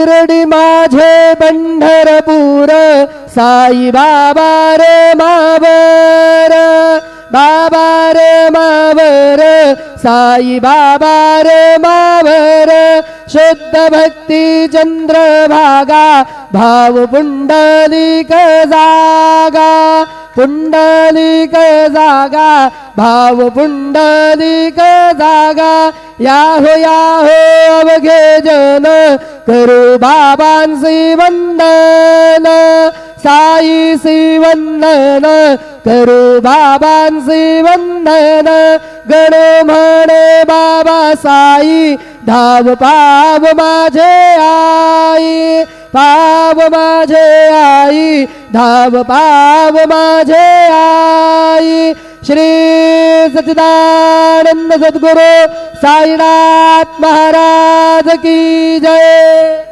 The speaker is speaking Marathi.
शिर्डी माझे पंढरपूर साई बाबा रे मावर बाबा रे मावर साई बाबा रे मावर शुद्ध भक्ती चंद्रभागा भाव पुंडलिक जागा पुंडलिक जागा भाव पुंडलिक जागा याहो अवघे जन करू बाबांसी वंदन साईसी वंदन करू बाबांसी वंदन गण म्हणे बाबा साई धाव पाव माझे आई पाव माझे आई धाव पाव माझे आई श्री सच्चिदानंद सद्गुरु साईनाथ महाराज की जय।